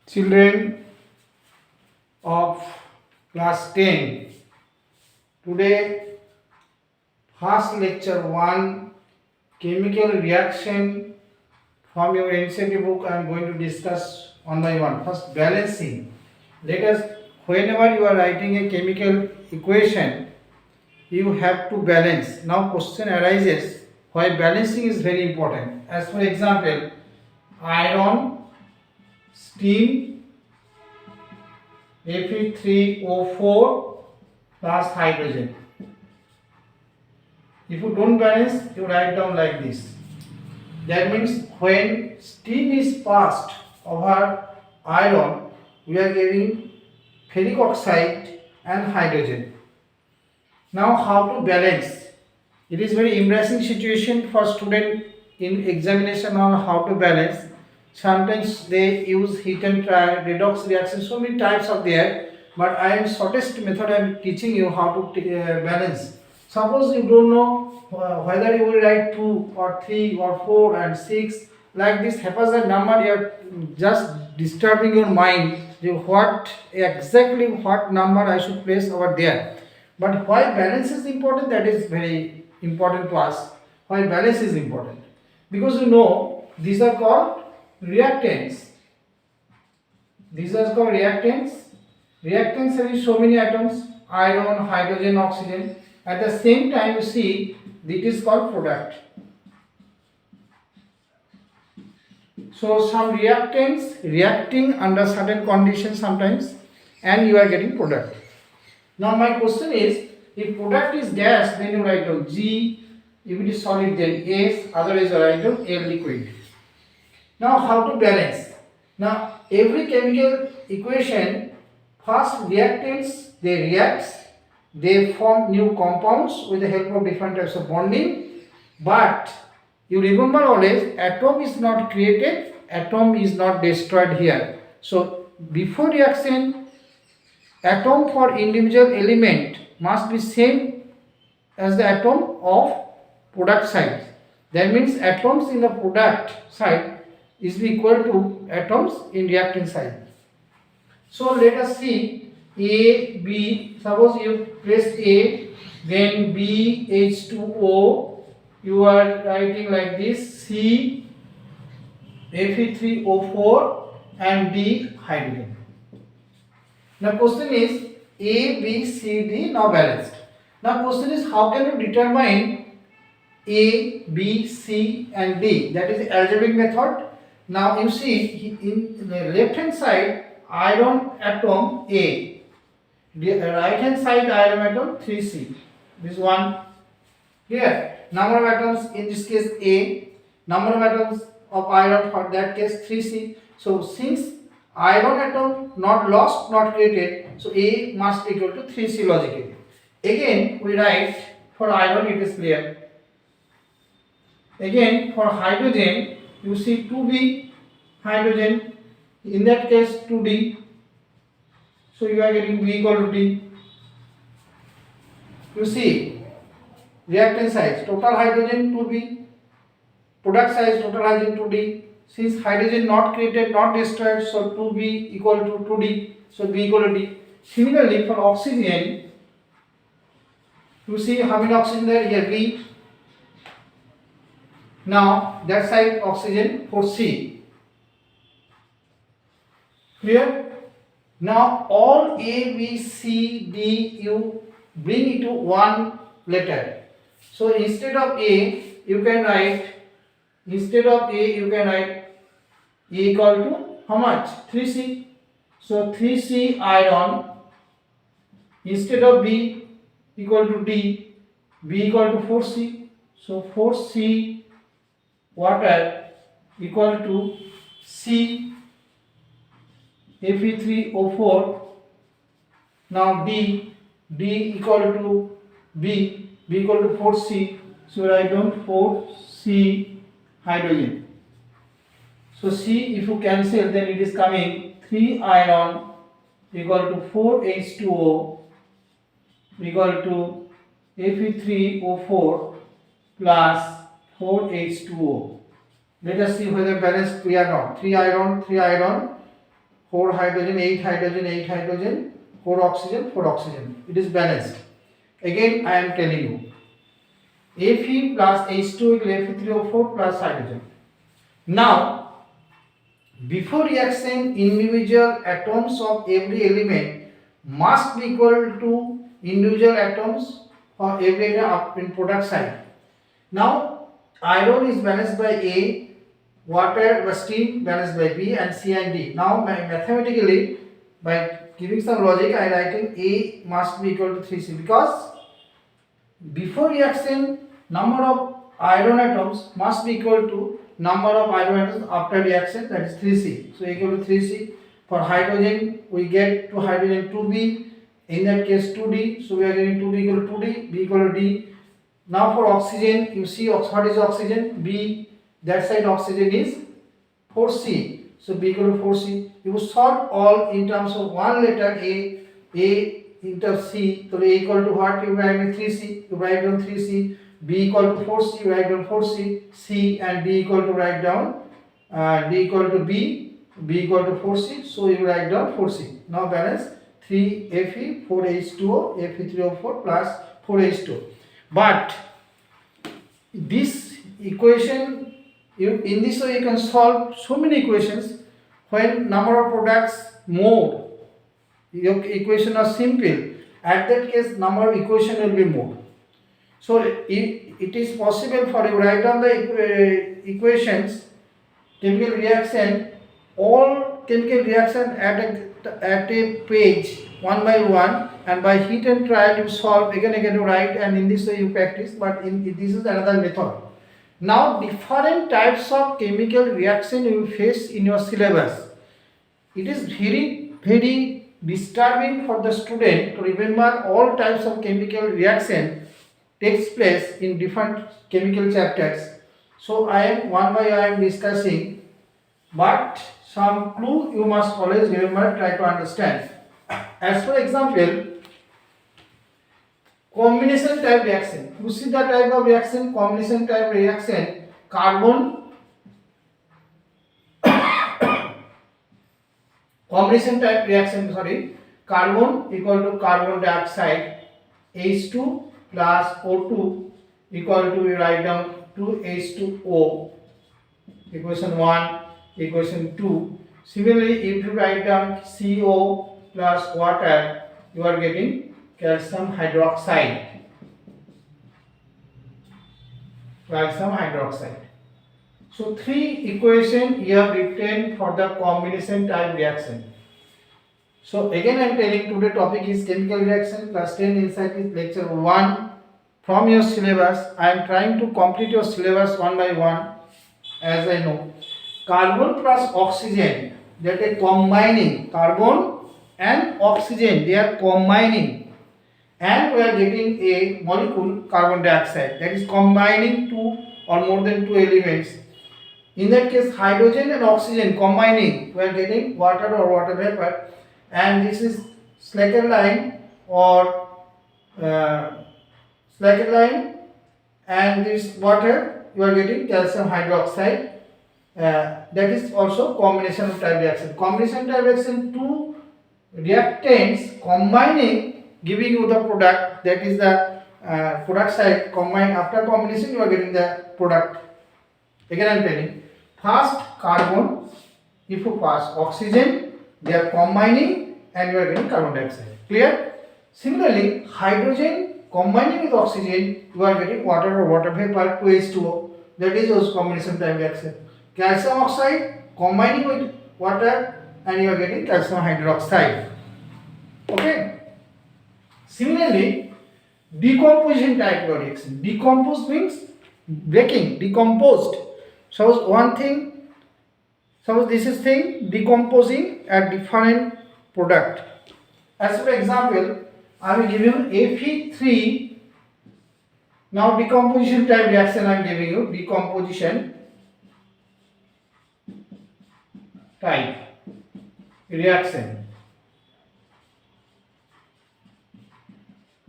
Children of class 10, today first lecture 1 chemical reaction from your NCERT book I am going to discuss one by one. First, balancing. Let us, whenever you are writing a chemical equation, you have to balance. Now question arises why balancing is very important. As for example, iron, steam, Fe3O4 plus hydrogen. If you don't balance, you write down like this. That means when steam is passed over iron, we are getting ferric oxide and hydrogen. Now how to balance? It is very embarrassing situation for student in examination on how to balance. Sometimes they use heat and redox reaction, so many types of there, but I am shortest method I am teaching you how to balance. Suppose you don't know whether you will write 2 or 3 or 4 and 6, like this haphazard number, you are just disturbing your mind, what exactly what number I should place over there. But why balance is important, that is very important to us. Why balance is important? Because you know these are called reactants. These are called reactants. Reactants have so many atoms: iron, hydrogen, oxygen. At the same time, you see it is called product. So some reactants reacting under certain conditions sometimes, and you are getting product. Now my question is, if product is gas, then you write down G. If it is solid, then S. Otherwise, you write down L liquid. Now how to balance? Now every chemical equation, first reactants, they react, they form new compounds with the help of different types of bonding. But you remember always, atom is not created, atom is not destroyed here. So before reaction, atom for individual element must be same as the atom of product side. That means atoms in the product side is equal to atoms in reactant side. So let us see A, B. Suppose you place A, then B, H2O. You are writing like this: C, Fe3O4 and D, hydrogen. Now question is A, B, C, D now balanced. Now question is, how can you determine A, B, C and D? That is the algebraic method. Now you see in the left hand side, iron atom A, the right hand side iron atom 3C. This one here. Number of atoms in this case A, number of atoms of iron for that case 3C. So since iron atom not lost, not created, so A must be equal to 3C logically. Again we write for iron, it is clear. Again for hydrogen, you see 2B hydrogen, in that case 2D. So you are getting B equal to D. You see reactant size, total hydrogen 2B, product size total hydrogen 2D. Since hydrogen not created, not destroyed, so 2B equal to 2D, so B equal to D. Similarly for oxygen, you see how many oxygen there? Here B. Now that side oxygen 4C. Clear? Now all A, B, C, D you bring into one letter. So instead of A you can write A equal to how much? 3C. So 3C iron. Instead of B equal to D, B equal to 4C. So 4C water equal to C Fe3O4. Now D equal to B equal to 4C. So write down 4C hydrogen. So C if you cancel, then it is coming 3 iron equal to 4 H2O equal to Fe3O4 plus 4 H2O. Let us see whether balance clear or not. 3 iron, 4 hydrogen, 8 hydrogen, 8 hydrogen, 4 oxygen, 4 oxygen. It is balanced. Again, I am telling you, Fe plus H2 equal Fe3O4 plus hydrogen. Now, before reaction, individual atoms of every element must be equal to individual atoms for every element in product side. Now, iron is balanced by A, water by steam balanced by B, and C and D. Now, mathematically, by giving some logic, I am writing A must be equal to 3C, because before reaction, number of iron atoms must be equal to number of iron atoms after reaction, that is 3C. So equal to 3C. For hydrogen, we get 2 hydrogen 2B, in that case 2D. So we are getting 2B equal to 2D, B equal to D. Now for oxygen, you see what is oxygen? B, that side oxygen is 4C. So B equal to 4C. You solve all in terms of one letter A into C. So A equal to what? You write in 3C. You write down 3C. B equal to 4C. You write down 4C. C and D equal to write down. D equal to B. B equal to 4C. So you write down 4C. Now balance 3 Fe, 4 H2O, Fe3O4 plus 4 H2O. But this equation, in this way you can solve so many equations. When number of products more, your equation are simple. At that case, number of equation will be more. So it is possible for you to write down the equations, chemical reaction, all chemical reaction at a page one by one, and by hit and trial you solve again you write, and in this way you practice. But this is another method. Now different types of chemical reaction you will face in your syllabus. It is very disturbing for the student to remember all types of chemical reaction takes place in different chemical chapters. So I am discussing, but some clue you must always remember, try to understand. As for example, combination type reaction. You see the type of reaction, combination type reaction, carbon, combination type reaction, carbon equal to carbon dioxide, H2 plus O2 equal to, we write down 2H2O, equation 1, equation 2. Similarly, if you write down CO plus water, you are getting calcium hydroxide. So 3 equations you have written for the combination type reaction. So again I am telling, today topic is chemical reaction. Class 10 inside is lecture 1 from your syllabus. I am trying to complete your syllabus one by one. As I know, carbon plus oxygen, that is combining, carbon and oxygen, they are combining, and we are getting a molecule carbon dioxide, that is combining 2 or more than 2 elements. In that case, hydrogen and oxygen combining, we are getting water or water vapor, and this is Slacker line or Slacker line, and this water you are getting calcium hydroxide. That is also combination type reaction. Combination type reaction, 2 reactants combining, giving you the product, that is the product side. Combine, after combination you are getting the product. Again I am telling, first carbon, if you pass oxygen, they are combining and you are getting carbon dioxide. Clear? Similarly, hydrogen combining with oxygen, you are getting water or water vapor, 2H2O. That is also combination type reaction. Calcium oxide combining with water and you are getting calcium hydroxide. Okay. Similarly, decomposition type reaction. Decompose means breaking, decomposed. Suppose one thing, suppose this is thing decomposing a different product. As for example, I will give you Fe3. Now decomposition type reaction I am giving you, decomposition type reaction.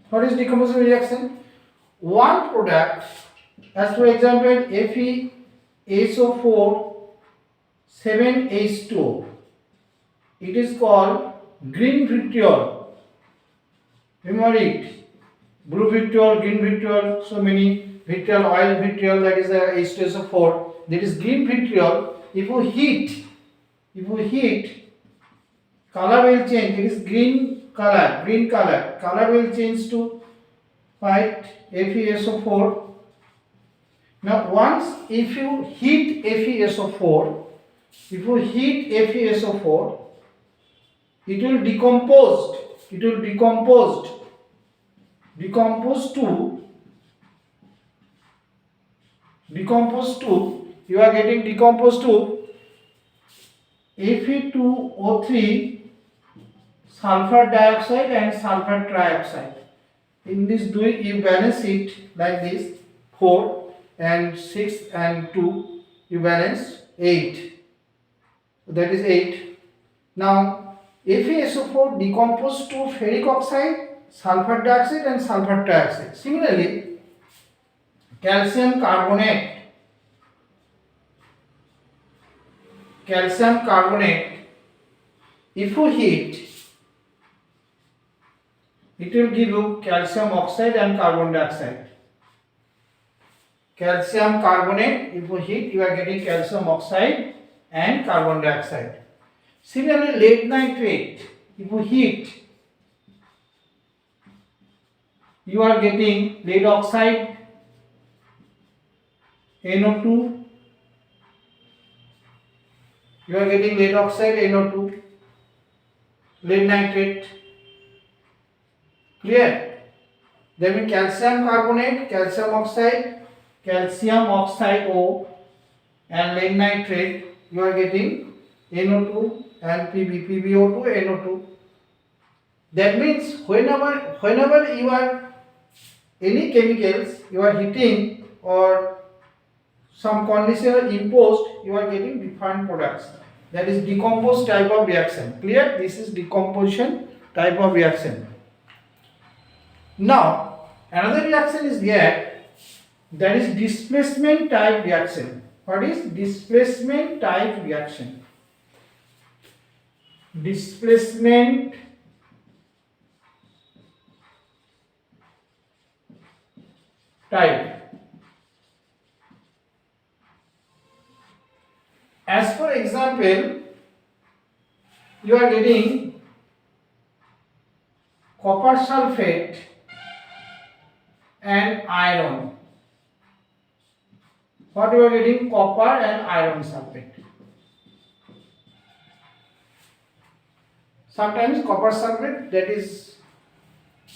What is decomposition reaction? One product, as for example FeSO4 7H2O. It is called green vitriol. Remember it. Blue vitriol, green vitriol, so many vitriol, oil vitriol, that is H2SO4. That is green vitriol. If you heat, color will change. It is green color. Color will change to white FeSO4. Now once if you heat FeSO4, it will decompose to you are getting decomposed to Fe2O3 sulfur dioxide and sulfur trioxide. In this you balance it like this, 4 and 6 and 2, you balance 8. That is 8. Now FeSO4 decomposed to ferric oxide, sulfur dioxide and sulfur trioxide. Similarly, calcium carbonate, if you heat, it will give you calcium oxide and carbon dioxide. Calcium carbonate, if you heat, you are getting calcium oxide and carbon dioxide. Similarly, lead nitrate, if you heat, you are getting lead oxide, NO2. You are getting lead oxide, NO2, lead nitrate. Clear? That means calcium carbonate, calcium oxide O, and lead nitrate, you are getting NO2 and PbO2, NO2. That means whenever you are any chemicals you are heating or some condition are imposed, you are getting different products. That is decomposed type of reaction. Clear? This is decomposition type of reaction. Now another reaction is there, that is displacement type reaction. What is displacement type reaction? Displacement type. As for example, you are getting copper sulfate and iron. What you are getting? Copper and iron sulfate. Sometimes copper sulfate, that is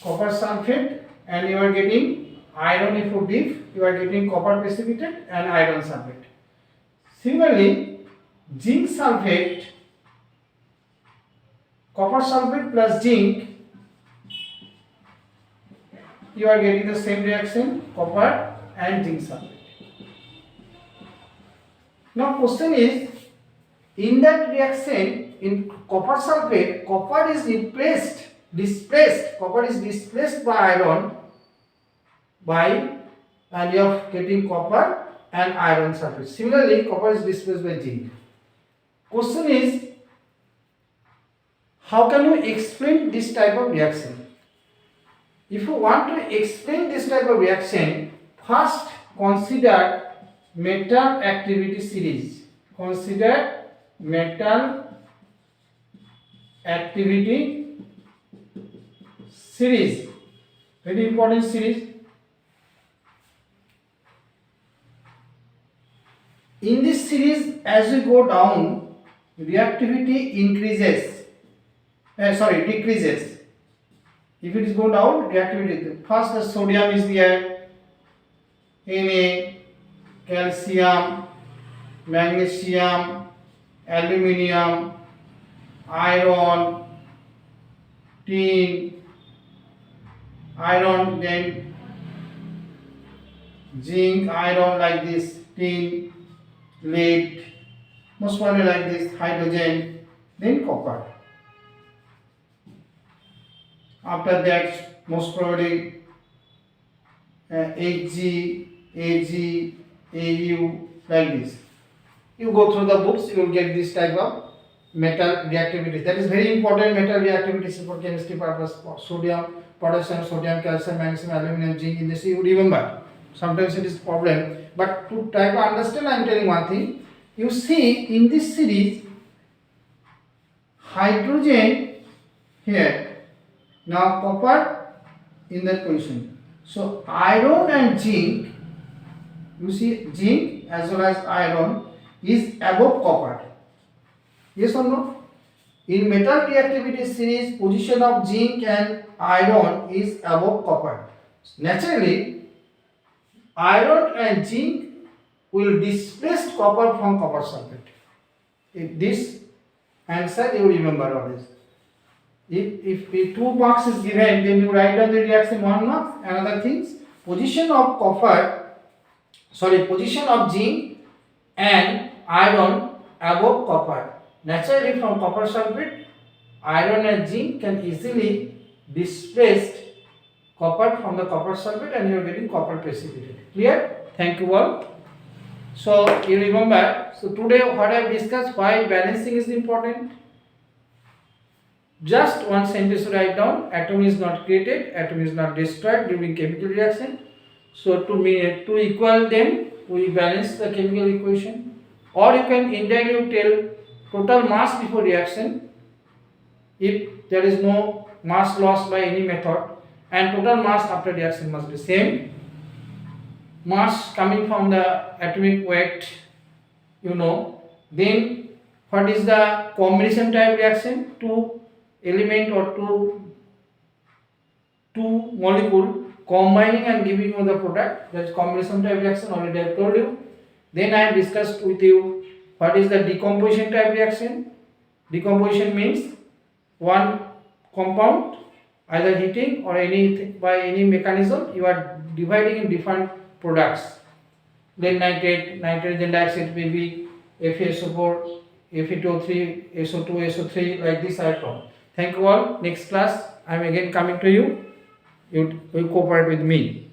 copper sulfate, and you are getting iron. If you dip, you are getting copper precipitate and iron sulfate. Similarly, zinc sulfate, copper sulfate plus zinc, you are getting the same reaction, copper and zinc sulfate. Now question is, in that reaction, in copper sulfate, copper is displaced by iron and you are getting copper and iron sulfate. Similarly, copper is displaced by zinc. Question is, how can you explain this type of reaction? If you want to explain this type of reaction, first consider metal activity series. Consider metal activity series. Very important series. In this series, as we go down, reactivity decreases. If it is go down, reactivity. First the sodium is there, Na, calcium, magnesium, aluminium, iron, tin, then zinc, iron like this, tin, lead, most probably like this, hydrogen, then copper. After that, most probably Hg, Ag, Au, like this. You go through the books, you will get this type of metal reactivity. That is very important. Metal reactivity for chemistry purpose. Sodium, potassium, sodium, calcium, magnesium, aluminum, zinc. In this you remember. Sometimes it is problem. But to try to understand, I am telling one thing. You see in this series, hydrogen here. Now copper in that position. So iron and zinc. You see zinc as well as iron is above copper. Yes or no? In metal reactivity series, position of zinc and iron is above copper. Naturally, iron and zinc will displace copper from copper sulfate. If this answer you remember always. If 2 marks is given, then you write down the reaction 1 mark. Another things, position of zinc and iron above copper. Naturally, from copper sulfate, iron and zinc can easily displace copper from the copper sulfate, and you are getting copper precipitate. Clear? Thank you all. So you remember. So today what I have discussed, why balancing is important. Just one sentence to write down. Atom is not created, atom is not destroyed during chemical reaction. So to equal them, we balance the chemical equation. Or you can indirectly tell total mass before reaction, if there is no mass loss by any method, and total mass after reaction must be same. Mass coming from the atomic weight, you know. Then what is the combination type reaction? Two element or two molecule combining and giving you the product. That's combination type reaction, already I have told you. Then I discussed with you what is the decomposition type reaction. Decomposition means one compound either heating or by any mechanism you are dividing in different products. Then nitrate, nitrogen dioxide, maybe FeSO4, Fe2O3, SO2, SO3, like this I have told. Thank you all. Next class I am again coming to you. You will cooperate with me.